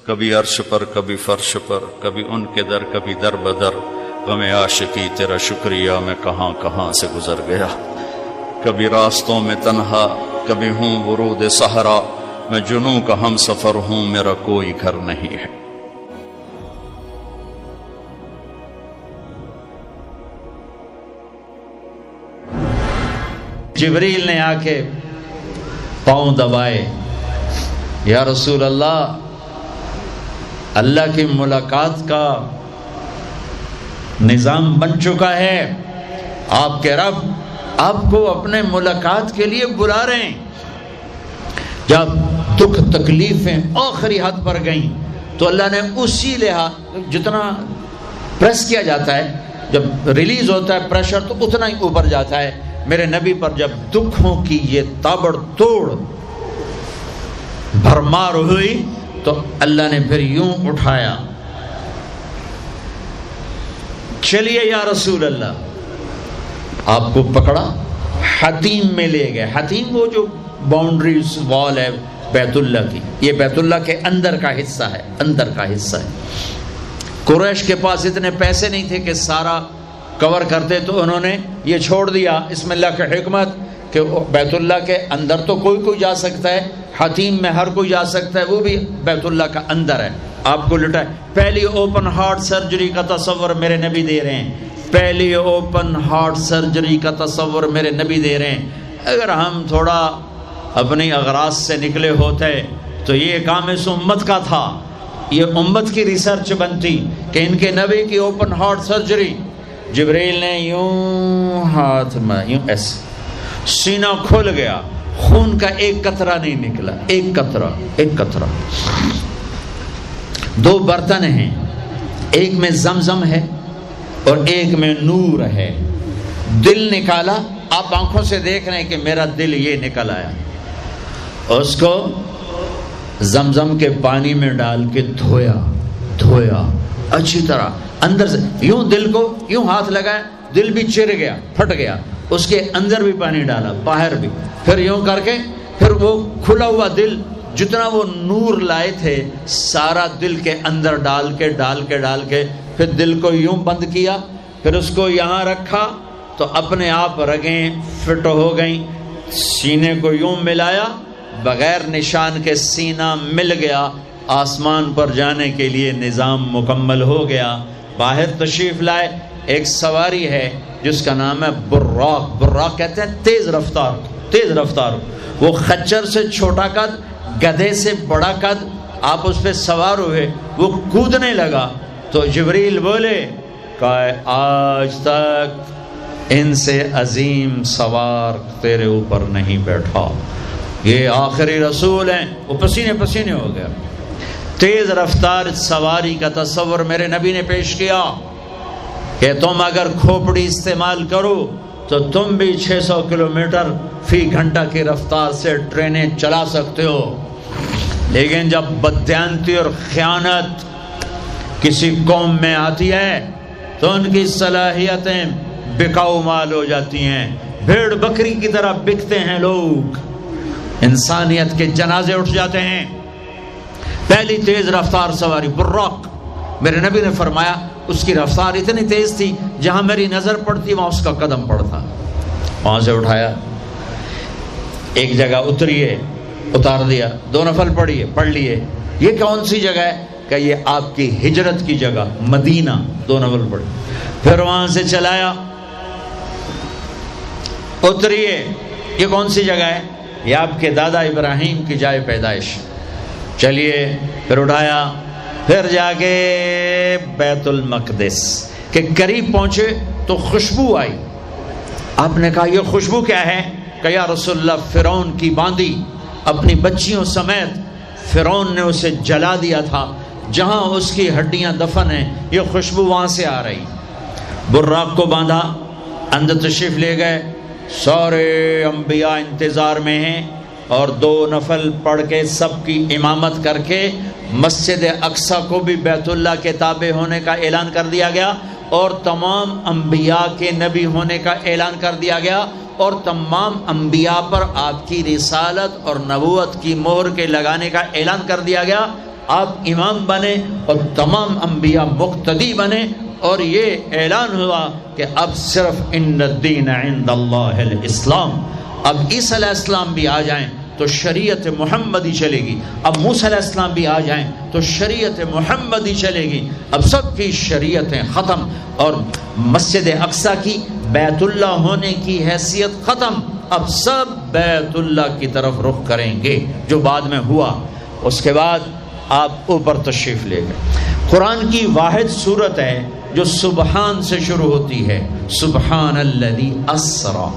کبھی عرش پر کبھی فرش پر، کبھی ان کے در کبھی در بدر، غم عاشقی تیرا شکریہ میں کہاں کہاں سے گزر گیا، کبھی راستوں میں تنہا کبھی ہوں ورود صحرا، میں جنوں کا ہم سفر ہوں میرا کوئی گھر نہیں ہے۔ جبریل نے آ کے پاؤں دبائے، یا رسول اللہ، اللہ کی ملاقات کا نظام بن چکا ہے، آپ کے رب آپ کو اپنے ملاقات کے لیے بلا رہے ہیں۔ جب دکھ تکلیفیں آخری حد پر گئیں تو اللہ نے اسی لحاظ، جتنا پریس کیا جاتا ہے جب ریلیز ہوتا ہے پریشر تو اتنا ہی اوپر جاتا ہے، میرے نبی پر جب دکھوں کی یہ تابڑ توڑ بھرمار ہوئی تو اللہ نے پھر یوں اٹھایا، چلیے یا رسول اللہ، آپ کو پکڑا، حتیم میں لے گئے۔ حتیم وہ جو باؤنڈریز وال ہے بیت اللہ کی، یہ بیت اللہ کے اندر کا حصہ ہے، اندر کا حصہ ہے۔ قریش کے پاس اتنے پیسے نہیں تھے کہ سارا کور کرتے، تو انہوں نے یہ چھوڑ دیا، اس میں اللہ کی حکمت کہ بیت اللہ کے اندر تو کوئی جا سکتا ہے، حتیم میں ہر کوئی جا سکتا ہے، وہ بھی بیت اللہ کا اندر ہے۔ آپ کو لٹائے، پہلی اوپن ہارٹ سرجری کا تصور میرے نبی دے رہے ہیں، پہلی اوپن ہارٹ سرجری کا تصور میرے نبی دے رہے ہیں۔ اگر ہم تھوڑا اپنی اغراض سے نکلے ہوتے تو یہ کام اس امت کا تھا، یہ امت کی ریسرچ بنتی کہ ان کے نبی کی اوپن ہارٹ سرجری۔ جبریل نے یوں ہاتھ میں یوں ایسے، سینہ کھل گیا، خون کا ایک قطرہ نہیں نکلا، ایک قطرہ۔ دو برتن ہیں، ایک میں زمزم ہے اور ایک میں نور ہے۔ دل نکالا، آپ آنکھوں سے دیکھ رہے ہیں کہ میرا دل یہ نکل آیا، اس کو زمزم کے پانی میں ڈال کے دھویا اچھی طرح، اندر سے یوں دل کو یوں ہاتھ لگایا، دل بھی چر گیا، پھٹ گیا، اس کے اندر بھی پانی ڈالا، باہر بھی، پھر یوں کر کے، پھر وہ کھلا ہوا دل جتنا وہ نور لائے تھے سارا دل کے اندر ڈال کے پھر دل کو یوں بند کیا، پھر اس کو یہاں رکھا تو اپنے آپ رگیں فٹ ہو گئیں، سینے کو یوں ملایا، بغیر نشان کے سینہ مل گیا، آسمان پر جانے کے لیے نظام مکمل ہو گیا۔ باہر تشریف لائے، ایک سواری ہے جس کا نام ہے براق کہتے ہیں تیز رفتار، وہ خچر سے چھوٹا قد، گدھے سے بڑا قد، آپ اس پہ سوار ہوئے، وہ کودنے لگا تو جبریل بولے کہ آج تک ان سے عظیم سوار تیرے اوپر نہیں بیٹھا، یہ آخری رسول ہیں۔ وہ پسینے ہو گیا۔ تیز رفتار سواری کا تصور میرے نبی نے پیش کیا کہ تم اگر کھوپڑی استعمال کرو تو تم بھی 600 کلومیٹر فی گھنٹہ کی رفتار سے ٹرینیں چلا سکتے ہو، لیکن جب بددیانتی اور خیانت کسی قوم میں آتی ہے تو ان کی صلاحیتیں بکاؤ مال ہو جاتی ہیں، بھیڑ بکری کی طرح بکتے ہیں لوگ، انسانیت کے جنازے اٹھ جاتے ہیں۔ پہلی تیز رفتار سواری براق، میرے نبی نے فرمایا اس کی رفتار اتنی تیز تھی جہاں میری نظر پڑتی وہاں اس کا قدم پڑتا، وہاں سے اٹھایا، ایک جگہ اتریے، اتار دیا، 2 نفل پڑھ لیے، یہ کون سی جگہ ہے کہ یہ آپ کی ہجرت کی جگہ مدینہ، 2 نفل پڑھ، پھر وہاں سے چلایا، اتریے، یہ کون سی جگہ ہے، یہ آپ کے دادا ابراہیم کی جائے پیدائش، چلیے، پھر اٹھایا، پھر جا کے بیت المقدس کے قریب پہنچے تو خوشبو آئی، آپ نے کہا یہ خوشبو کیا ہے؟ کہ یا رسول اللہ فرعون کی باندی اپنی بچیوں سمیت فرعون نے اسے جلا دیا تھا، جہاں اس کی ہڈیاں دفن ہیں یہ خوشبو وہاں سے آ رہی۔ براق کو باندھا، اندر تشریف لے گئے، سارے انبیاء انتظار میں ہیں، اور 2 نفل پڑھ کے سب کی امامت کر کے مسجد اقصیٰ کو بھی بیت اللہ کے تابع ہونے کا اعلان کر دیا گیا، اور تمام انبیاء کے نبی ہونے کا اعلان کر دیا گیا، اور تمام انبیاء پر آپ کی رسالت اور نبوت کی مہر کے لگانے کا اعلان کر دیا گیا۔ آپ امام بنے اور تمام انبیاء مقتدی بنے، اور یہ اعلان ہوا کہ اب صرف ان الدین عند اللہ الاسلام، اب عیسیٰ علیہ السلام بھی آ جائیں تو شریعت محمدی چلے گی، اب موسیٰ علیہ السلام بھی آ جائیں تو شریعت محمدی چلے گی، اب سب کی شریعتیں ختم، اور مسجد اقصیٰ کی بیت اللہ ہونے کی حیثیت ختم، اب سب بیت اللہ کی طرف رخ کریں گے، جو بعد میں ہوا۔ اس کے بعد آپ اوپر تشریف لے گئے۔ قرآن کی واحد سورت ہے جو سبحان سے شروع ہوتی ہے، سبحان الذی اسرا،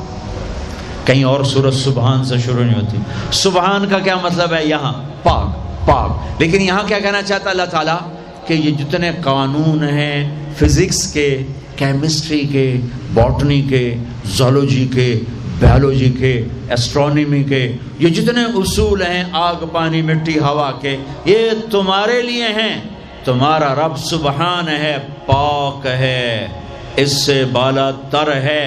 کہیں اور سورت سبحان سے شروع نہیں ہوتی۔ سبحان کا کیا مطلب ہے؟ یہاں پاک پاک، لیکن یہاں کیا کہنا چاہتا اللہ تعالیٰ کہ یہ جتنے قانون ہیں فزکس کے، کیمسٹری کے، باٹنی کے، زولوجی کے، بیولوجی کے، ایسٹرونومی کے، یہ جتنے اصول ہیں آگ پانی مٹی ہوا کے، یہ تمہارے لیے ہیں۔ تمہارا رب سبحان ہے، پاک ہے، اس سے بالا تر ہے،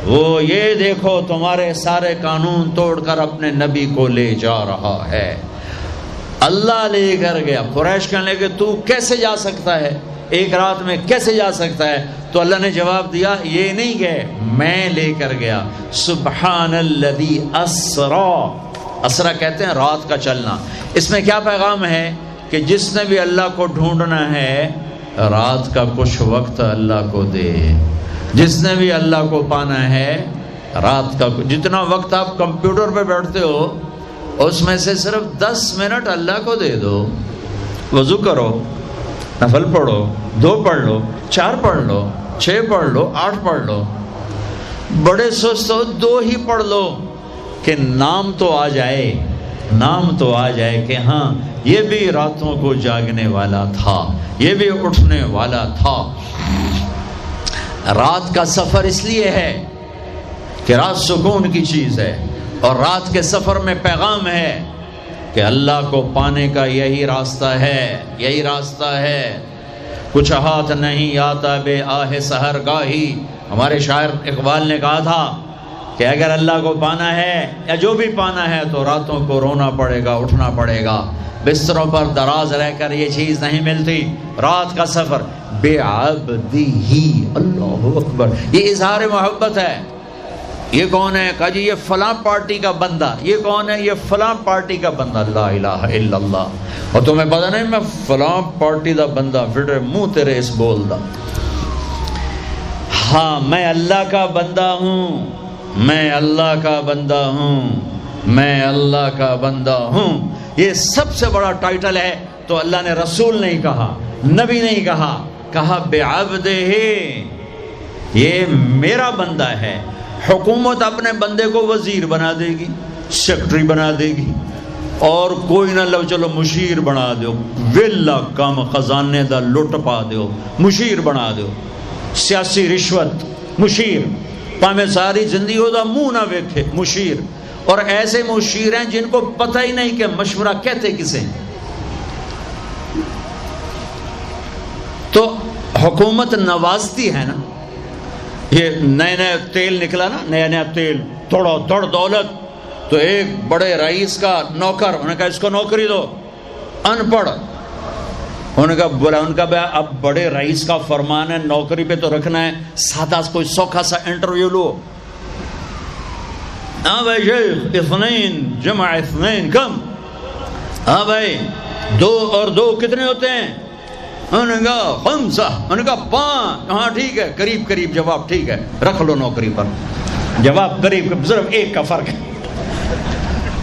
وہ یہ دیکھو تمہارے سارے قانون توڑ کر اپنے نبی کو لے جا رہا ہے۔ اللہ لے کر گیا۔ قریش کہنے لگے تو کیسے جا سکتا ہے، ایک رات میں کیسے جا سکتا ہے؟ تو اللہ نے جواب دیا یہ نہیں گئے، میں لے کر گیا۔ سبحان الذی اسرا، اسرا کہتے ہیں رات کا چلنا۔ اس میں کیا پیغام ہے کہ جس نے بھی اللہ کو ڈھونڈنا ہے رات کا کچھ وقت اللہ کو دے، جس نے بھی اللہ کو پانا ہے رات کا، جتنا وقت آپ کمپیوٹر پہ بیٹھتے ہو اس میں سے صرف 10 منٹ اللہ کو دے دو۔ وضو کرو، نفل پڑھو، 2 پڑھ لو، 4 پڑھ لو، 6 پڑھ لو، 8 پڑھ لو، بڑے سست ہو 2 ہی پڑھ لو، کہ نام تو آ جائے، نام تو آ جائے کہ ہاں یہ بھی راتوں کو جاگنے والا تھا، یہ بھی اٹھنے والا تھا۔ رات کا سفر اس لیے ہے کہ رات سکون کی چیز ہے، اور رات کے سفر میں پیغام ہے کہ اللہ کو پانے کا یہی راستہ ہے، یہی راستہ ہے۔ کچھ ہاتھ نہیں آتا بے آہ سحر گاہی، ہمارے شاعر اقبال نے کہا تھا کہ اگر اللہ کو پانا ہے یا جو بھی پانا ہے تو راتوں کو رونا پڑے گا، اٹھنا پڑے گا، بستروں پر دراز رہ کر یہ چیز نہیں ملتی۔ رات کا سفر بے عبدی ہی، اللہ اکبر، یہ اظہار محبت ہے۔ یہ کون ہے؟ کہا جی یہ فلاں پارٹی کا بندہ۔ یہ کون ہے؟ یہ فلاں پارٹی کا بندہ۔ لا الہ الا اللہ۔ اور تمہیں پتہ نہیں میں فلاں پارٹی دا بندہ، پھر منہ تیرے اس بول دا، ہاں میں اللہ کا بندہ ہوں، میں اللہ کا بندہ ہوں، میں اللہ کا بندہ ہوں۔ یہ سب سے بڑا ٹائٹل ہے۔ تو اللہ نے رسول نہیں کہا، نبی نہیں کہا، کہا بعبدہ، یہ میرا بندہ ہے۔ حکومت اپنے بندے کو وزیر بنا دے گی، سیکرٹری بنا دے گی، اور کوئی نہ لو چلو مشیر بنا دو، ویلا کم خزانے دا لٹ پا دو، مشیر بنا دو، سیاسی رشوت، مشیر، پامے ساری زندگی دا منہ نہ ویکھے، مشیر۔ اور ایسے مشیر ہیں جن کو پتہ ہی نہیں کہ مشورہ کہتے کسے۔ تو حکومت نوازتی ہے نا، یہ نئے نئے تیل نکلا نا، نیا نیا تیل، توڑو توڑ دولت، تو ایک بڑے رئیس کا نوکر، انہوں نے کہا اس کو نوکری دو، ان پڑھ، انہوں نے کہا بولا، ان کا اب بڑے رئیس کا فرمان ہے نوکری پہ تو رکھنا ہے، سادہ کوئی سوکھا سا انٹرویو لو۔ ہاں بھائی شیخ، 2 جمع 2 کم؟ ہاں بھائی 2 اور 2 کتنے ہوتے ہیں؟ انہوں نے کہا 5، انہوں نے کہا 5، ہاں ٹھیک ہے، قریب قریب جواب، ٹھیک ہے رکھ لو نوکری پر، جواب قریب، صرف 1 کا فرق ہے۔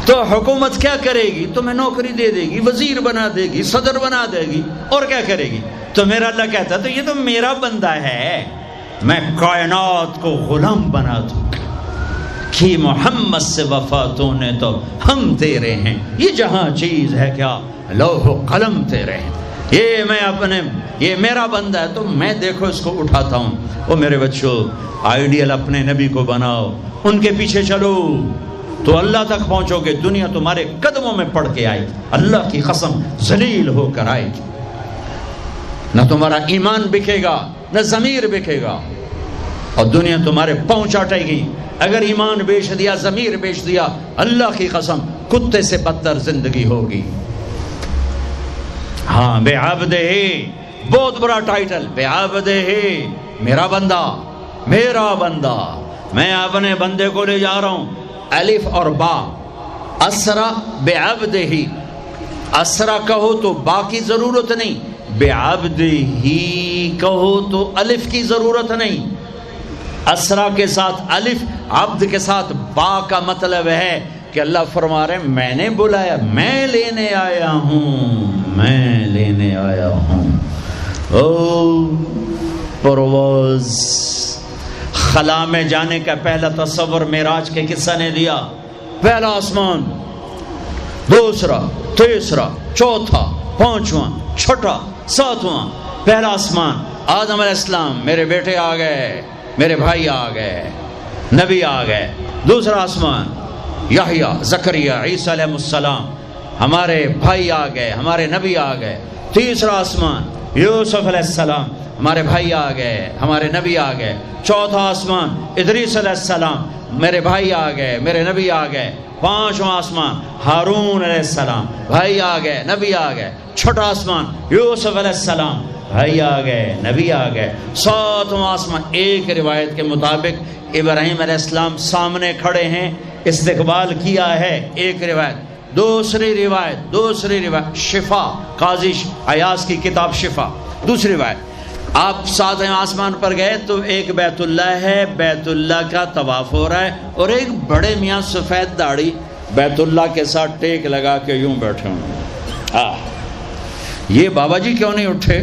تو حکومت کیا کرے گی؟ تمہیں نوکری دے دے گی، وزیر بنا دے گی، صدر بنا دے گی، اور کیا کرے گی؟ تو میرا اللہ کہتا ہے تو یہ تو میرا بندہ ہے، میں کائنات کو غلام بنا دوں کہ محمد سے وفاتوں نے تو ہم تیرے ہیں، یہ جہاں چیز ہے کیا لوح و قلم تیرے ہیں، یہ میں اپنے، یہ میرا بندہ ہے تو میں دیکھو اس کو اٹھاتا ہوں۔ وہ میرے بچوں، آئیڈیل اپنے نبی کو بناؤ، ان کے پیچھے چلو تو اللہ تک پہنچو گے، دنیا تمہارے قدموں میں پڑ کے آئے، اللہ کی قسم ذلیل ہو کر آئے گی، نہ تمہارا ایمان بکے گا نہ ضمیر بکے گا، اور دنیا تمہارے پاؤں چاٹے گی۔ اگر ایمان بیچ دیا، ضمیر بیچ دیا، اللہ کی قسم کتے سے بدتر زندگی ہوگی۔ ہاں بعبدہ، بہت بڑا ٹائٹل، بعبدہ، میرا بندہ، میرا بندہ، میں اپنے بندے کو لے جا رہا ہوں۔ الف اور با، اسرا بعبدہ، اسرا کہو تو با کی ضرورت نہیں، بعبدہ کہو تو الف کی ضرورت نہیں۔ اسرا کے ساتھ الف، عبد کے ساتھ با کا مطلب ہے کہ اللہ فرما رہے ہیں میں نے بلایا، میں لینے آیا ہوں، میں لینے آیا ہوں۔ او پرواز، خلا میں جانے کا پہلا تصور معراج کے قصہ نے دیا۔ پہلا آسمان، دوسرا، تیسرا، چوتھا، پانچواں، چھٹا، ساتواں۔ پہلا آسمان، آدم علیہ السلام، میرے بیٹے آ گئے، میرے بھائی آ گئے، نبی آ گئے۔ دوسرا آسمان، یحییٰ، زکریا، عیسیٰ علیہ السلام، ہمارے بھائی آ گئے، ہمارے نبی آ گئے۔ تیسرا آسمان، یوسف علیہ السلام، ہمارے بھائی آ گئے، ہمارے نبی آ گئے۔ چوتھا آسمان، ادریس علیہ السلام، میرے بھائی آ گئے، میرے نبی آ گئے۔ پانچواں آسمان، ہارون علیہ السلام، بھائی آ گئے، نبی آ گئے۔ چھٹا آسمان، یوسف علیہ السلام، بھائی آ گئے، نبی آ گئے۔ ساتواں آسمان، ایک روایت کے مطابق ابراہیم علیہ السلام سامنے کھڑے ہیں، استقبال کیا ہے، ایک روایت۔ دوسری روایت شفا، قاضی ایاز کی کتاب شفا، دوسری روایت، آپ ساتویں آسمان پر گئے تو ایک بیت اللہ ہے، بیت اللہ کا طواف ہو رہا ہے، اور ایک بڑے میاں سفید داڑھی بیت اللہ کے ساتھ ٹیک لگا کے یوں بیٹھے ہوں۔ یہ بابا جی کیوں نہیں اٹھے؟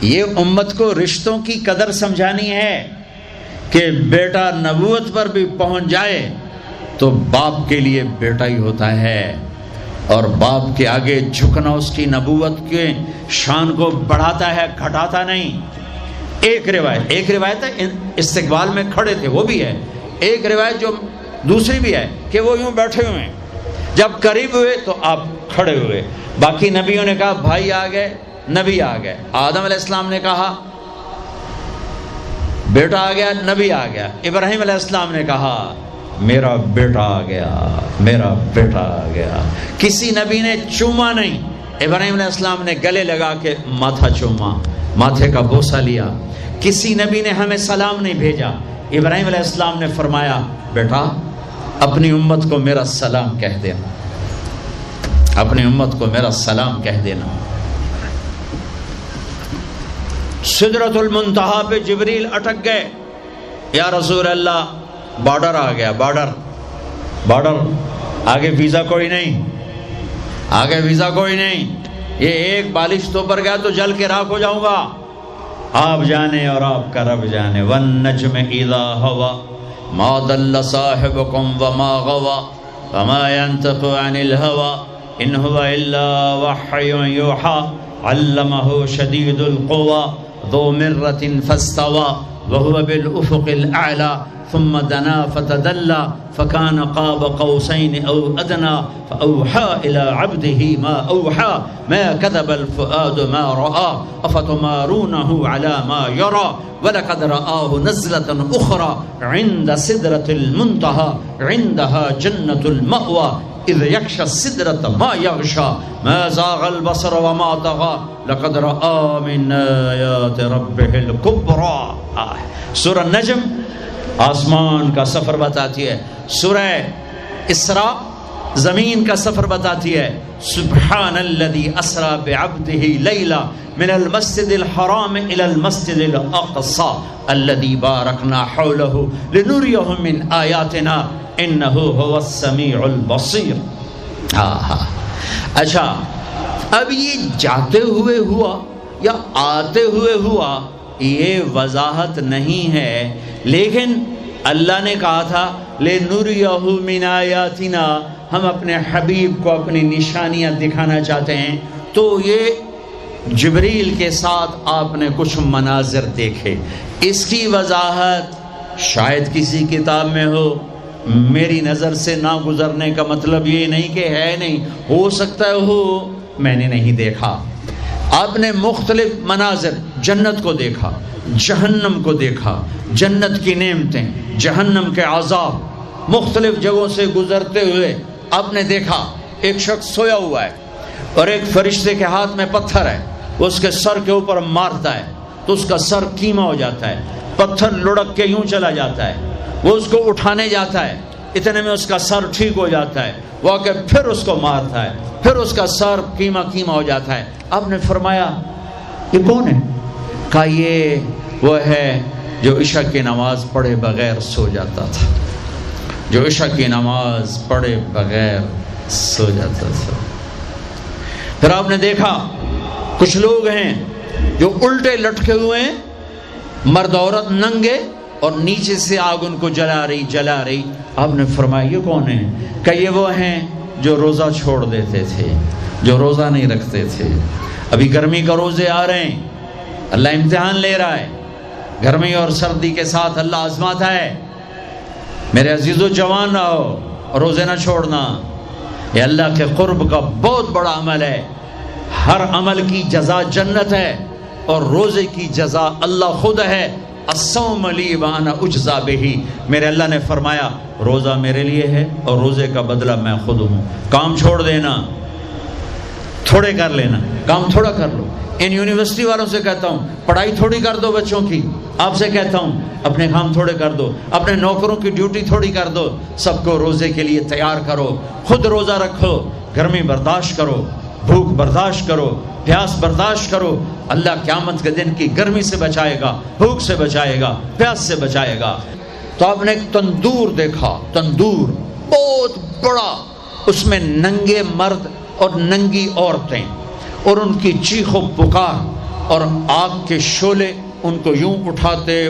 یہ امت کو رشتوں کی قدر سمجھانی ہے کہ بیٹا نبوت پر بھی پہنچ جائے تو باپ کے لیے بیٹا ہی ہوتا ہے، اور باپ کے آگے جھکنا اس کی نبوت کے شان کو بڑھاتا ہے، گھٹاتا نہیں۔ ایک روایت ہے استقبال میں کھڑے تھے، وہ بھی ہے۔ ایک روایت جو دوسری بھی ہے کہ وہ یوں بیٹھے ہوئے ہیں، جب قریب ہوئے تو آپ کھڑے ہوئے۔ باقی نبیوں نے کہا بھائی آ گئے، نبی آ گئے۔ آدم علیہ السلام نے کہا بیٹا آ گیا، نبی آ گیا۔ ابراہیم علیہ السلام نے کہا میرا بیٹا آ گیا، میرا بیٹا آ گیا۔ کسی نبی نے چوما نہیں، ابراہیم علیہ السلام نے گلے لگا کے ماتھا چوما، ماتھے کا بوسہ لیا۔ کسی نبی نے ہمیں سلام نہیں بھیجا، ابراہیم علیہ السلام نے فرمایا بیٹا اپنی امت کو میرا سلام کہہ دینا، اپنی امت کو میرا سلام کہہ دینا۔ سدرۃ المنتہا پہ جبریل اٹک گئے، یا رسول اللہ بارڈر آ گیا، بارڈر، آگے ویزا کوئی نہیں، آگے ویزا کوئی نہیں، یہ ایک بالش تو پر گیا تو جل کے راکھ ہو جاؤں گا۔ آپ جانے اور آپ کا رب جانے۔ والنجم اذا ہوا ما ضل صاحبکم وما غوا وما ينطق عن الہوا ان هو الا وحی یوحی علمہ شدید القوی ذو مرۃ فاستوى وهو بالافق الاعلی ثم دنا فتدلى فكان قاب قوسين او ادنى فاوحى الى عبده ما اوحى ما كذب الفؤاد ما راى افتمارونه على ما يرى ولقد رآه نزلة اخرى عند سدرة المنتهى عندها جنة المأوى اذ يغشى السدرة ما يغشى ما زاغ البصر وما طغى لقد رأى من آيات ربه الكبرى۔ سورہ نجم آسمان کا سفر بتاتی ہے، سورہ اسراء زمین کا سفر بتاتی ہے۔ سبحان الذی اسرا بعبدہ لیلا من المسجد الحرام الى المسجد الاقصى الذی بارکنا حولہ لنریہ من آیاتنا انہ هو السمیع البصیر۔ اچھا، اب یہ جاتے ہوئے ہوا یا آتے ہوئے ہوا یہ وضاحت نہیں ہے، لیکن اللہ نے کہا تھا لِنُرِيَهُ مِنْ آیاتنا، ہم اپنے حبیب کو اپنی نشانیاں دکھانا چاہتے ہیں۔ تو یہ جبریل کے ساتھ آپ نے کچھ مناظر دیکھے، اس کی وضاحت شاید کسی کتاب میں ہو، میری نظر سے نہ گزرنے کا مطلب یہ نہیں کہ ہے نہیں، ہو سکتا ہے ہو، میں نے نہیں دیکھا۔ آپ نے مختلف مناظر، جنت کو دیکھا، جہنم کو دیکھا، جنت کی نعمتیں، جہنم کے عذاب، مختلف جگہوں سے گزرتے ہوئے آپ نے دیکھا ایک شخص سویا ہوا ہے، اور ایک فرشتے کے ہاتھ میں پتھر ہے، وہ اس کے سر کے اوپر مارتا ہے تو اس کا سر کیما ہو جاتا ہے، پتھر لڑک کے یوں چلا جاتا ہے، وہ اس کو اٹھانے جاتا ہے، اتنے میں اس کا سر ٹھیک ہو جاتا ہے، وہ آ کے پھر اس کو مارتا ہے، پھر اس کا سر کیما ہو جاتا ہے۔ آپ نے فرمایا یہ کون ہے؟ کہا یہ وہ ہے جو عشاء کی نماز پڑھے بغیر سو جاتا تھا، جو عشاء کی نماز پڑھے بغیر سو جاتا تھا۔ پھر آپ نے دیکھا کچھ لوگ ہیں جو الٹے لٹکے ہوئے ہیں، مرد عورت ننگے، اور نیچے سے آگ ان کو جلا رہی۔ آپ نے فرمایا یہ کون ہے؟ کہ یہ وہ ہیں جو روزہ چھوڑ دیتے تھے، جو روزہ نہیں رکھتے تھے۔ ابھی گرمی کا روزے آ رہے ہیں، اللہ امتحان لے رہا ہے، گرمی اور سردی کے ساتھ اللہ آزماتا ہے۔ میرے عزیزو جوان رہو، روزے نہ چھوڑنا، یہ اللہ کے قرب کا بہت بڑا عمل ہے۔ ہر عمل کی جزا جنت ہے، اور روزے کی جزا اللہ خود ہے۔ الصوم لی وانا اجزا بہ، میرے اللہ نے فرمایا روزہ میرے لیے ہے اور روزے کا بدلہ میں خود ہوں۔ کام چھوڑ دینا، تھوڑے کر لینا، کام تھوڑا کر لو۔ ان یونیورسٹی والوں سے کہتا ہوں پڑھائی تھوڑی کر دو بچوں کی، آپ سے کہتا ہوں اپنے کام تھوڑے کر دو، اپنے نوکروں کی ڈیوٹی تھوڑی کر دو، سب کو روزے کے لیے تیار کرو، خود روزہ رکھو، گرمی برداشت کرو، بھوک برداشت کرو، پیاس برداشت کرو۔ اللہ قیامت کے دن کی گرمی سے بچائے گا، بھوک سے بچائے گا، پیاس سے بچائے گا۔ تو آپ نے ایک تندور دیکھا، تندور بہت بڑا، اس میں ننگے مرد اور ننگی عورتیں، اور ان کی چیخ و پکار، اور آگ کے شعلے ان کو یوں اٹھاتے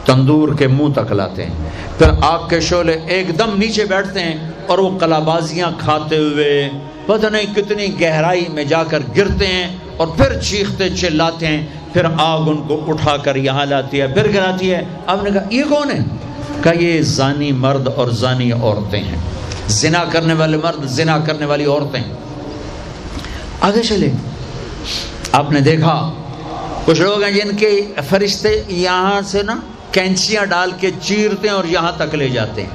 تندور کے منہ تک لاتے ہیں۔ پھر آگ کے شعلے ایک دم نیچے بیٹھتے ہیں، اور وہ قلابازیاں کھاتے ہوئے پتہ نہیں کتنی گہرائی میں جا کر گرتے ہیں، اور پھر چیختے چلاتے ہیں، پھر آگ ان کو اٹھا کر یہاں لاتی ہے، پھر گراتی ہے۔ آپ نے کہا یہ کون ہے؟ کہا یہ زانی مرد اور زانی عورتیں ہیں، زنا کرنے والے مرد، زنا کرنے والی عورتیں۔ آگے چلے، آپ نے دیکھا کچھ لوگ ہیں جن کے فرشتے یہاں سے نا کینچیاں ڈال کے چیرتے ہیں اور یہاں تک لے جاتے ہیں،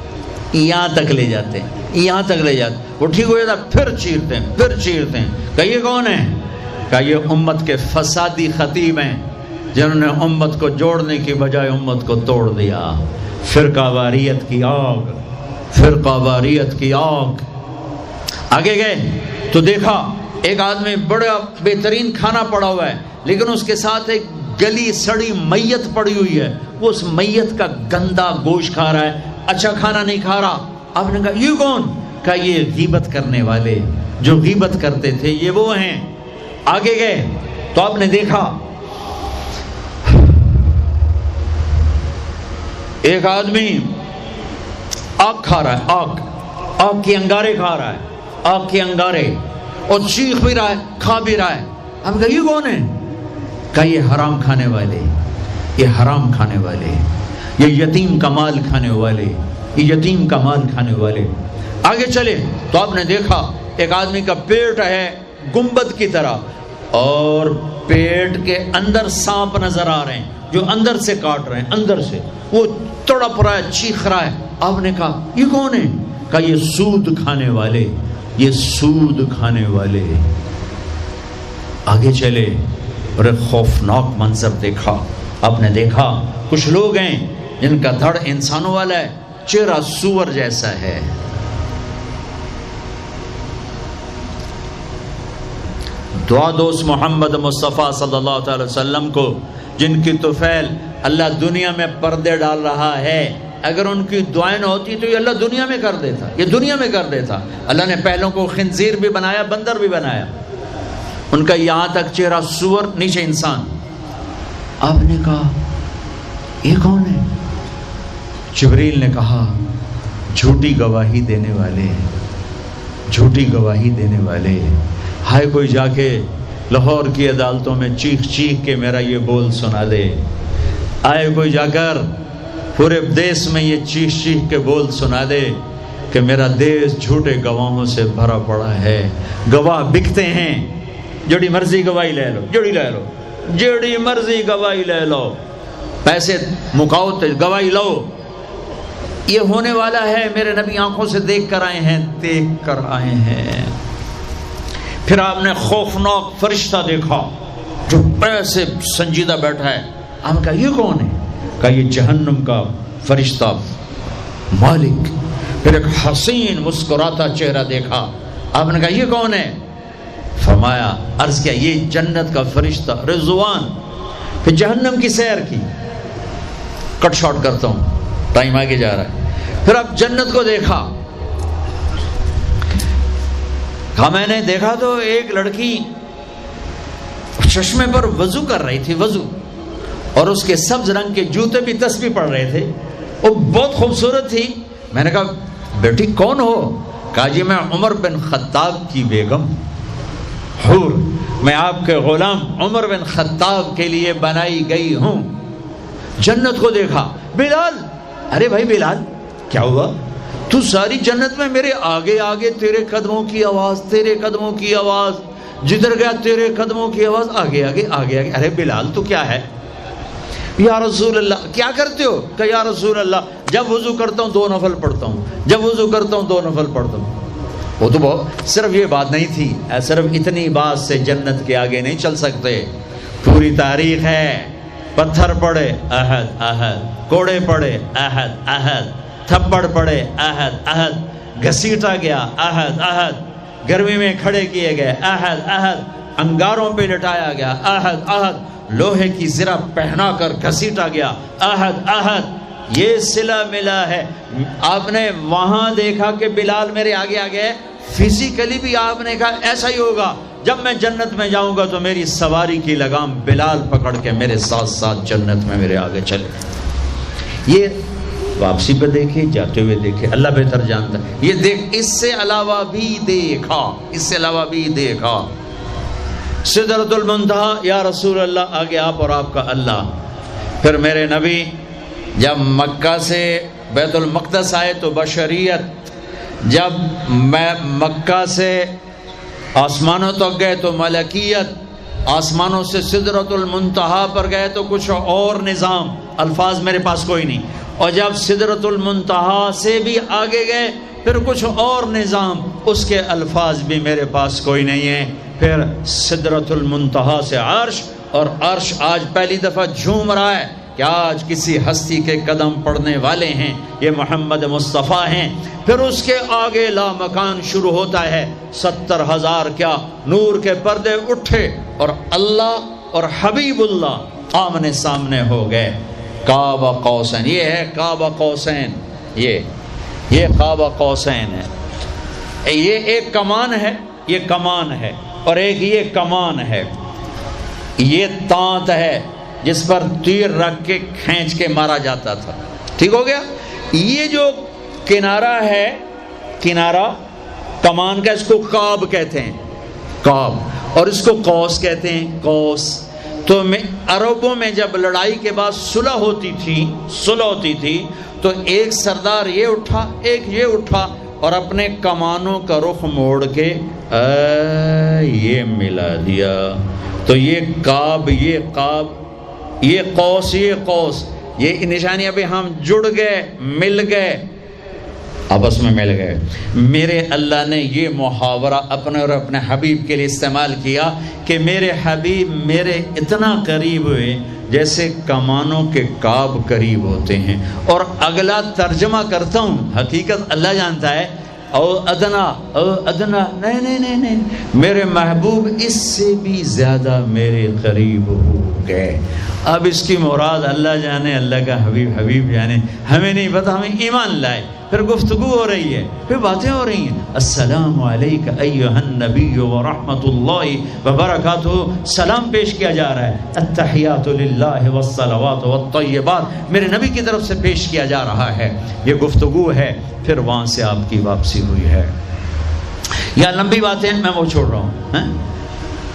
یہاں تک لے جاتے ہیں، یہاں تک لے جاتے ہیں، وہ ٹھیک ہو جاتا پھر چیرتے ہیں، پھر چیرتے ہیں۔ کہ یہ کون ہے؟ کہ یہ امت کے فسادی خطیب ہیں، جنہوں نے امت کو جوڑنے کی بجائے امت کو توڑ دیا۔ فرقہ واریت کی آگ، فرقہ واریت کی آگ۔ آگے گئے تو دیکھا ایک آدمی بڑا بہترین کھانا پڑا ہوا ہے، لیکن اس کے ساتھ ایک گلی سڑی میت پڑی ہوئی ہے، وہ اس میت کا گندا گوشت کھا رہا ہے، اچھا کھانا نہیں کھا رہا۔ آپ نے کہا یہ کون؟ کہا یہ غیبت کرنے والے، جو غیبت کرتے تھے یہ وہ ہیں۔ آگے گئے تو آپ نے دیکھا ایک آدمی آگ کھا رہا ہے، آگ کے انگارے کھا رہا ہے، آگ کے انگارے، اور چیخ بھی رہا ہے، کھا بھی رہا ہے۔ ہم کہا یہ کون ہے؟ کہا یہ حرام کھانے والے، یہ حرام کھانے والے، یہ یتیم کا مال کھانے والے، یہ یتیم کا مال کھانے والے۔ آگے چلے تو آپ نے دیکھا ایک آدمی کا پیٹ ہے گنبد کی طرح، اور پیٹ کے اندر سانپ نظر آ رہے ہیں جو اندر سے کاٹ رہے ہیں، اندر سے وہ تڑپ رہا ہے، چیخ رہا ہے۔ آپ نے کہا یہ کون ہے؟ کہا یہ سود کھانے والے، یہ سود کھانے والے۔ آگے چلے اور ایک خوفناک منظر دیکھا۔ آپ نے دیکھا کچھ لوگ ہیں جن کا دھڑ انسانوں والا ہے، چہرہ سور جیسا ہے۔ دعا دوست محمد مصطفیٰ صلی اللہ تعالی وسلم کو، جن کی طفیل اللہ دنیا میں پردے ڈال رہا ہے، اگر ان کی دعائیں نہ ہوتی تو یہ اللہ دنیا میں کر دیتا، یہ دنیا میں کر دیتا۔ اللہ نے پہلوں کو خنزیر بھی بنایا، بندر بھی بنایا، ان کا یہاں تک چہرہ سور، نیچے انسان۔ آپ نے کہا یہ کون ہے؟ جبریل نے کہا جھوٹی گواہی دینے والے، جھوٹی گواہی دینے والے۔ ہائے کوئی جا کے لاہور کی عدالتوں میں چیخ چیخ کے میرا یہ بول سنا دے، آئے کوئی جا کر پورے دیس میں یہ چیخ چیخ کے بول سنا دے کہ میرا دیس جھوٹے گواہوں سے بھرا پڑا ہے، گواہ بکتے ہیں، جڑی مرضی گواہی لے لو، جڑی مرضی گواہی لے لو، پیسے مکاؤ تو گواہی لو۔ یہ ہونے والا ہے، میرے نبی آنکھوں سے دیکھ کر آئے ہیں، دیکھ کر آئے ہیں۔ پھر آپ نے خوفناک فرشتہ دیکھا جو ایسے سنجیدہ بیٹھا ہے۔ آپ نے کہا یہ کون ہے؟ کہا یہ جہنم کا فرشتہ مالک۔ پھر ایک حسین مسکراتا چہرہ دیکھا۔ آپ نے کہا یہ کون ہے؟ فرمایا، عرض کیا یہ جنت کا فرشتہ رضوان۔ پھر جہنم کی سیر کی۔ کٹ شارٹ کرتا ہوں، ٹائم آگے جا رہا ہے۔ پھر اب جنت کو دیکھا۔ کہا میں نے دیکھا تو ایک لڑکی چشمے پر وضو کر رہی تھی، وضو، اور اس کے سبز رنگ کے جوتے بھی تسبیح پڑھ رہے تھے، وہ بہت خوبصورت تھی۔ میں نے کہا بیٹی کون ہو؟ کہا جی میں عمر بن خطاب کی بیگم حور، میں آپ کے غلام عمر بن خطاب کے لیے بنائی گئی ہوں۔ جنت کو دیکھا۔ بلال، ارے بھائی بلال کیا ہوا؟ تو ساری جنت میں میرے آگے آگے، تیرے قدموں کی آواز، تیرے قدموں کی آواز، جدھر گیا تیرے قدموں کی آواز، آگے آگے آگے آگے۔ ارے بلال تو کیا ہے؟ یا رسول اللہ کیا کرتے ہو؟ کہ یا رسول اللہ جب وضو کرتا ہوں 2 نفل پڑھتا ہوں، جب وضو کرتا ہوں 2 نفل پڑھتا ہوں۔ وہ تو بہت صرف یہ بات نہیں تھی، صرف اتنی بات سے جنت کے آگے نہیں چل سکتے، پوری تاریخ ہے۔ پتھر پڑے احد احد، کوڑے پڑے احد احد، تھپڑ پڑے احد احد، گھسیٹا گیا احد احد، گرمی میں کھڑے کیے گئے احد احد، انگاروں پہ لٹایا گیا احد احد، لوہے کی زرہ پہنا کر گھسیٹا گیا احد احد۔ یہ صلہ ملا ہے۔ آپ نے وہاں دیکھا کہ بلال میرے آگے آگے ہے، فزیکلی بھی آپ نے کہا ایسا ہی ہوگا، جب میں جنت میں جاؤں گا تو میری سواری کی لگام بلال پکڑ کے میرے ساتھ ساتھ جنت میں میرے آگے چلے۔ یہ واپسی پہ دیکھے، جاتے ہوئے دیکھے، اللہ بہتر جانتا ہے۔ یہ دیکھ، اس سے علاوہ بھی دیکھا، اس سے علاوہ بھی دیکھا۔ سدرۃ المنتہا، یا رسول اللہ آگے آپ اور آپ کا اللہ۔ پھر میرے نبی جب مکہ سے بیت المقدس آئے تو بشریت، جب میں مکہ سے آسمانوں تک گئے تو ملکیت، آسمانوں سے سدرۃ المنتہا پر گئے تو کچھ اور نظام، الفاظ میرے پاس کوئی نہیں، اور جب سدرۃ المنتہا سے بھی آگے گئے پھر کچھ اور نظام، اس کے الفاظ بھی میرے پاس کوئی نہیں ہے۔ پھر سدرۃ المنتہا سے عرش، اور عرش آج پہلی دفعہ جھوم رہا ہے کہ آج کسی ہستی کے قدم پڑنے والے ہیں، یہ محمد مصطفیٰ ہیں۔ پھر اس کے آگے لامکان شروع ہوتا ہے، 70,000 کیا نور کے پردے اٹھے، اور اللہ اور حبیب اللہ آمنے سامنے ہو گئے۔ قاب قوسین، یہ ہے قاب قوسین، یہ قاب قوسین ہے۔ یہ ایک کمان ہے، یہ کمان ہے، اور ایک یہ کمان ہے، یہ تانت ہے جس پر تیر رکھ کے کھینچ کے مارا جاتا تھا۔ ٹھیک ہو گیا؟ یہ جو کنارہ ہے، کنارہ کمان کا، اس کو قاب کہتے ہیں، قاب، اور اس کو قوس کہتے ہیں، قوس۔ تو عربوں میں جب لڑائی کے بعد صلح ہوتی تھی تو ایک سردار یہ اٹھا، ایک یہ اٹھا، اور اپنے کمانوں کا رخ موڑ کے یہ ملا دیا، تو یہ قاب، یہ قاب، یہ قوس، یہ قوس، یہ نشانیاں بھی ہم جڑ گئے، مل گئے، آپس میں مل گئے۔ میرے اللہ نے یہ محاورہ اپنے اور اپنے حبیب کے لیے استعمال کیا کہ میرے حبیب میرے اتنا قریب ہوئے جیسے کمانوں کے قاب قریب ہوتے ہیں۔ اور اگلا ترجمہ کرتا ہوں، حقیقت اللہ جانتا ہے، او ادنا، او ادنا، نہیں، میرے محبوب اس سے بھی زیادہ میرے قریب ہو گئے۔ اب اس کی مراد اللہ جانے، اللہ کا حبیب جانے، ہمیں نہیں پتہ، ہمیں ایمان لائے۔ پھر گفتگو ہو رہی ہے، پھر باتیں ہو رہی ہیں، السلام علیک ایھا النبی ورحمۃ اللہ وبرکاتہ، سلام پیش کیا جا رہا ہے، التحیات للہ والصلوات والطیبات میرے نبی کی طرف سے پیش کیا جا رہا ہے، یہ گفتگو ہے۔ پھر وہاں سے آپ کی واپسی ہوئی ہے۔ یا لمبی باتیں میں وہ چھوڑ رہا ہوں۔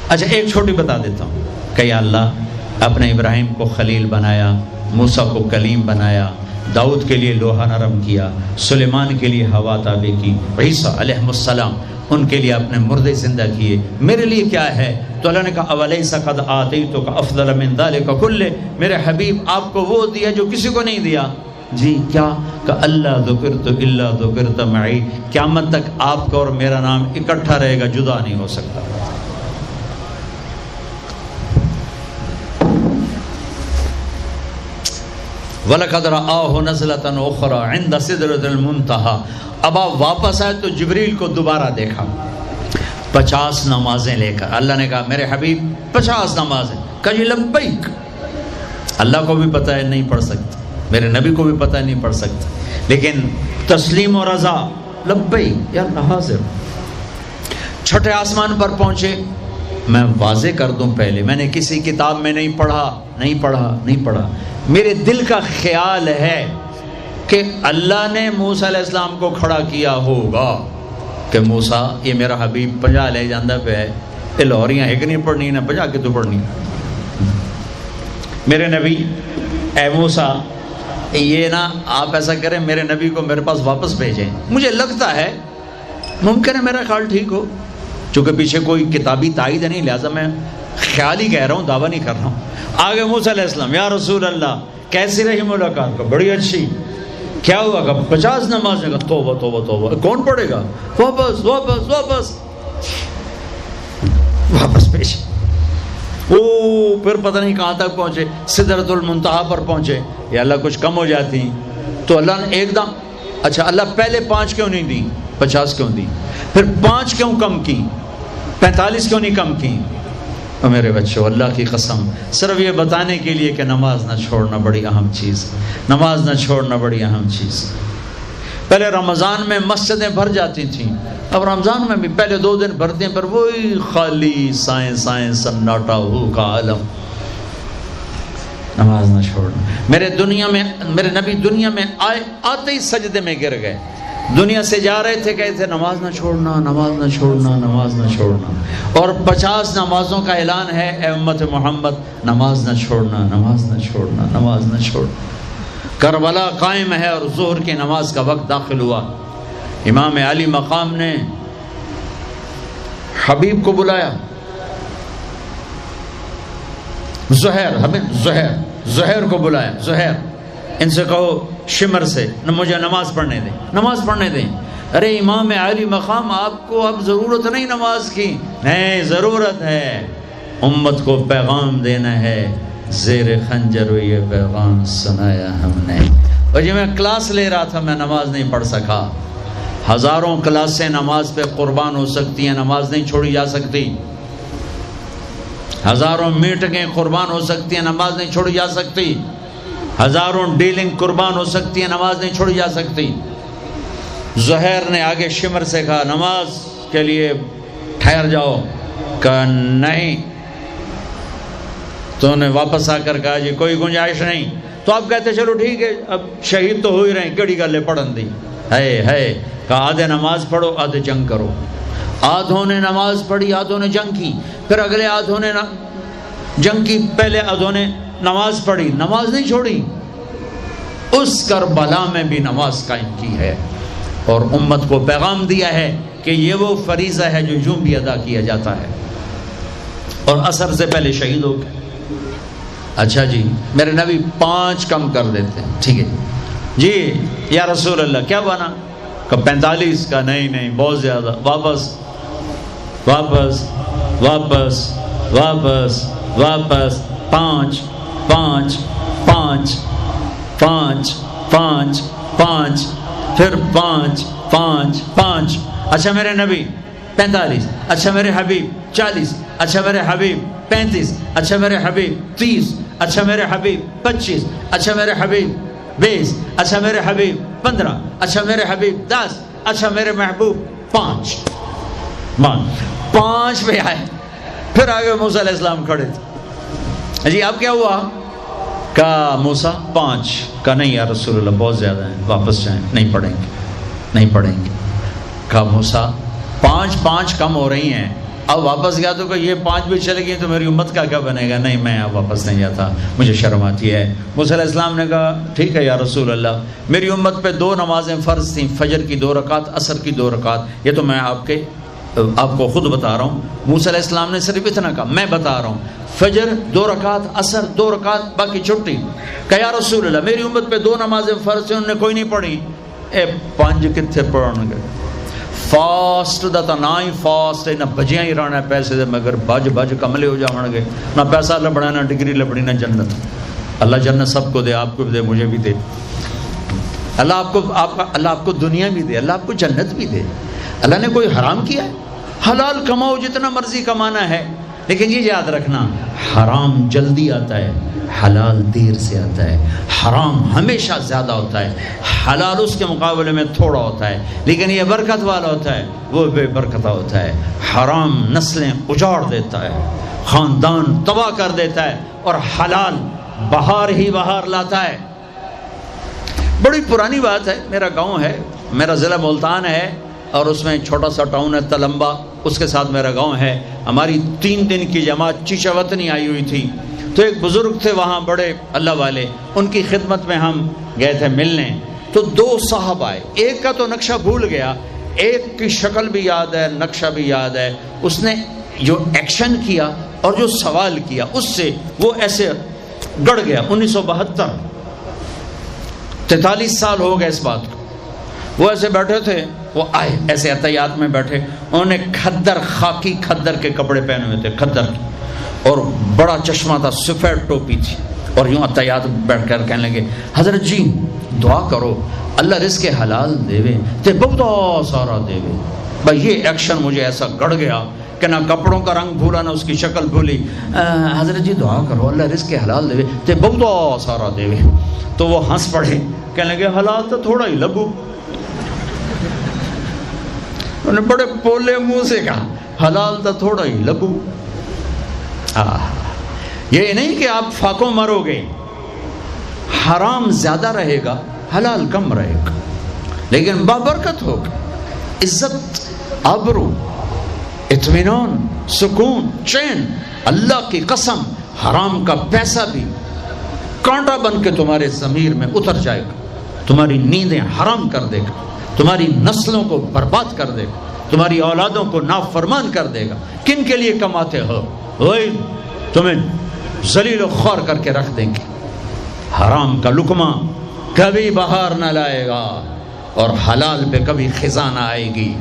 اچھا ایک چھوٹی بتا دیتا ہوں کہ یا اللہ اپنے ابراہیم کو خلیل بنایا، موسیٰ کو کلیم بنایا، داؤد کے لیے لوہا نرم کیا، سلیمان کے لیے ہوا تابع کی، عیسیٰ علیہ السلام ان کے لیے اپنے مردے زندہ کیے، میرے لیے کیا ہے؟ تو اللہ نے کہا اولیس قد آتیتک افضل من ذلک کلہ، میرے حبیب آپ کو وہ دیا جو کسی کو نہیں دیا۔ جی کیا؟ کہ اللہ ذکرت الا ذکرت معی، قیامت تک آپ کا اور میرا نام اکٹھا رہے گا، جدا نہیں ہو سکتا۔ وَلَقَدْ رَآهُ نَزْلَةً أُخْرَى عِنْدَ سِدْرَةِ الْمُنْتَهَى۔ اب آپ واپس آئے تو جبریل کو دوبارہ دیکھا 50 نمازیں لے کر۔ اللہ نے کہا میرے حبیب 50 نمازیں، کہا جی لبیک۔ اللہ کو بھی پتہ ہے نہیں پڑھ سکتے، میرے نبی کو بھی پتہ ہے نہیں پڑھ سکتے، لیکن تسلیم و رضا، لبیک یا اللہ حاضر۔ چھٹے آسمان پر پہنچے۔ میں واضح کر دوں پہلے، میں نے کسی کتاب میں نہیں پڑھا، میرے دل کا خیال ہے کہ اللہ نے موسیٰ علیہ السلام کو کھڑا کیا ہوگا کہ موسیٰ یہ میرا حبیب 50 لے جاندہ پہ ہے، یہ لاہوریاں ایک نہیں پڑھنی نہ 50 کے تو پڑھنی۔ میرے نبی اے موسیٰ یہ نا آپ ایسا کریں میرے نبی کو میرے پاس واپس بھیجیں، مجھے لگتا ہے ممکن ہے میرا خیال ٹھیک ہو، چونکہ پیچھے کوئی کتابی تائید نہیں، لہذا میں خیال ہی کہہ رہا ہوں، دعویٰ نہیں کر رہا ہوں۔ آگے موسیٰ علیہ السلام یا رسول اللہ کیسی رہی ملاقات؟ کا بڑی اچھی۔ کیا ہوا؟ کہ 50 نمازیں کا توبہ توبہ توبہ، کون پڑھے گا؟ واپس پیش۔ پھر پتہ نہیں کہاں تک پہنچے، سدرۃ المنتہا پر پہنچے۔ یا اللہ کچھ کم ہو جاتی تو اللہ نے ایک دم، اچھا اللہ پہلے 5 کیوں نہیں دی، 50 کیوں دی؟ پھر 5 کیوں کم کی، 45 کیوں نہیں کم کی؟ اور میرے بچوں اللہ کی قسم صرف یہ بتانے کے لیے کہ نماز نہ چھوڑنا بڑی اہم چیز، نماز نہ چھوڑنا بڑی اہم چیز۔ پہلے رمضان میں مسجدیں بھر جاتی تھیں، اب رمضان میں بھی پہلے 2 دن بھرتے ہیں، پر وہی خالی سائیں سناٹا ہو کا عالم۔ نماز نہ چھوڑنا۔ میرے نبی دنیا میں آتے ہی سجدے میں گر گئے، دنیا سے جا رہے تھے، کہتے تھے نماز نہ چھوڑنا، نماز نہ چھوڑنا، نماز نہ چھوڑنا۔ اور 50 نمازوں کا اعلان ہے، اے امت محمد نماز نہ چھوڑنا، نماز نہ چھوڑنا، نماز نہ چھوڑنا۔ کربلا قائم ہے اور ظہر کی نماز کا وقت داخل ہوا، امام علی مقام نے حبیب کو بلایا، زہیر کو بلایا، زہیر ان سے کہو شمر سے مجھے نماز پڑھنے دیں۔ ارے امام علی مقام آپ کو اب ضرورت نہیں نماز کی، نہیں ضرورت ہے، امت کو پیغام دینا ہے، زیر خنجر یہ پیغام سنایا ہم نے۔ اور جب میں کلاس لے رہا تھا میں نماز نہیں پڑھ سکا، ہزاروں کلاسیں نماز پہ قربان ہو سکتی ہیں، نماز نہیں چھوڑی جا سکتی، ہزاروں میٹنگیں قربان ہو سکتی ہیں، نماز نہیں چھوڑی جا سکتی، ہزاروں ڈیلنگ قربان ہو سکتی ہیں، نماز نہیں چھوڑی جا سکتی۔ زہیر نے آگے شمر سے کہا نماز کے لیے ٹھہر جاؤ، کہا نہیں، تو نے واپس آ کر کہا جی کوئی گنجائش نہیں، تو آپ کہتے چلو ٹھیک ہے اب شہید تو ہو ہی رہے ہیں، کیڑی گلے پڑھن دی ہے، کہا آدھے نماز پڑھو آدھے جنگ کرو۔ آدھوں نے نماز پڑھی، آدھوں نے جنگ کی، پھر اگلے آدھوں نے جنگ کی، پہلے آدھوں نے نماز پڑھی، نماز نہیں چھوڑی۔ اس کربلا میں بھی نماز قائم کی ہے اور امت کو پیغام دیا ہے کہ یہ وہ فریضہ ہے جو یوں بھی ادا کیا جاتا ہے، اور عصر سے پہلے شہید ہو گئے۔ اچھا جی میرے نبی 5 کم کر دیتے ہیں، ٹھیک ہے جی یا رسول اللہ کیا بنا؟ کہ 45 کا نہیں بہت زیادہ، واپس واپس واپس واپس واپس 5 5 5 5 5 5 پھر 5 5 5۔ اچھا میرے نبی 45، اچھا میرے حبیب 40، اچھا میرے حبیب 35، اچھا میرے حبیب 30، اچھا میرے حبیب 25، اچھا میرے حبیب 20، اچھا میرے حبیب 15، اچھا میرے حبیب 10، اچھا میرے محبوب 5 پہ آئے۔ پھر آگے موسیٰ علیہ السلام کھڑے تھے، جی اب کیا ہوا؟ کہا موسیٰ 5، کہا نہیں یا رسول اللہ بہت زیادہ ہیں، واپس جائیں، نہیں پڑھیں گے۔ کہا موسیٰ 5 کم ہو رہی ہیں، اب واپس گیا تو کہ یہ 5 بھی چلے گئی تو میری امت کا کیا بنے گا؟ نہیں میں اب واپس نہیں جاتا، مجھے شرم آتی ہے۔ موسیٰ علیہ السلام نے کہا ٹھیک ہے یا رسول اللہ، میری امت پہ 2 نمازیں فرض تھیں، فجر کی 2 رکعت، عصر کی 2 رکعت، یہ تو میں آپ کے آپ کو خود بتا رہا ہوں، موسیٰ علیہ السلام نے صرف اتنا کہا، میں بتا رہا ہوں فجر 2 رکعت، عصر 2 رکعت، باقی چھٹی. کہ یا رسول اللہ میری امت پہ 2 نمازیں فرض ہیں، انہوں نے کوئی نہیں پڑھی. 5 کتنے پڑھن گے؟ فاسٹ دا تا نہ ہی فاسٹ نہ بجیاں ہی رہنا ہے پیسے دے، مگر بج کملے ہو جاؤں گے، نہ پیسہ لبڑا، نہ ڈگری لبڑی، نہ جنت. اللہ جنت سب کو دے، آپ کو بھی دے، مجھے بھی دے. اللہ آپ کو دنیا بھی دے، اللہ آپ کو جنت بھی دے. اللہ نے کوئی حرام کیا ہے؟ حلال کماؤ جتنا مرضی کمانا ہے، لیکن یہ یاد رکھنا حرام جلدی آتا ہے، حلال دیر سے آتا ہے. حرام ہمیشہ زیادہ ہوتا ہے، حلال اس کے مقابلے میں تھوڑا ہوتا ہے، لیکن یہ برکت والا ہوتا ہے، وہ بے برکتہ ہوتا ہے. حرام نسلیں اجاڑ دیتا ہے، خاندان تباہ کر دیتا ہے، اور حلال بہار ہی بہار لاتا ہے. بڑی پرانی بات ہے، میرا گاؤں ہے، میرا ضلع ملتان ہے، اور اس میں چھوٹا سا ٹاؤن ہے تلمبا، اس کے ساتھ میرا گاؤں ہے. ہماری 3 دن کی جماعت چیچا وطنی آئی ہوئی تھی، تو ایک بزرگ تھے وہاں بڑے اللہ والے، ان کی خدمت میں ہم گئے تھے ملنے. تو 2 صاحب آئے، ایک کا تو نقشہ بھول گیا، ایک کی شکل بھی یاد ہے، نقشہ بھی یاد ہے. اس نے جو ایکشن کیا اور جو سوال کیا اس سے وہ ایسے گڑ گیا. 1972 43 سال ہو گئے اس بات کو. وہ ایسے بیٹھے تھے، وہ آئے ایسے عطیات میں بیٹھے، انہوں نے کھدر، خاکی کھدر کے کپڑے پہنے ہوئے تھے، کھدر، اور بڑا چشمہ تھا، سفید ٹوپی تھی، اور یوں عطیات بیٹھ کر کہنے لگے حضرت جی دعا کرو اللہ رزق حلال دے تے بہت سارا دے. بھائی یہ ایکشن مجھے ایسا گڑ گیا کہ نہ کپڑوں کا رنگ بھولا نہ اس کی شکل بھولی. حضرت جی دعا کرو اللہ رزق حلال دے تے بہت سارا دے. تو وہ ہنس پڑے، کہنے لگے حلال تو تھوڑا ہی لگو. انہوں نے بڑے پولے منہ سے کہا حلال تو تھوڑا ہی لگو. یہ نہیں کہ آپ فاقوں مرو گے، حرام زیادہ رہے گا، حلال کم رہے گا، لیکن بابرکت ہوگا، عزت، آبرو، اطمینان، سکون، چین. اللہ کی قسم حرام کا پیسہ بھی کانٹا بن کے تمہارے ضمیر میں اتر جائے گا، تمہاری نیندیں حرام کر دے گا، تمہاری نسلوں کو برباد کر دے گا، تمہاری اولادوں کو نافرمان کر دے گا. کن کے لیے کماتے ہو؟ وہی تمہیں ذلیل و خوار کر کے رکھ دیں گے. حرام کا لقمہ کبھی بہار نہ لائے گا، اور حلال پہ کبھی خزاں نہ آئے گی.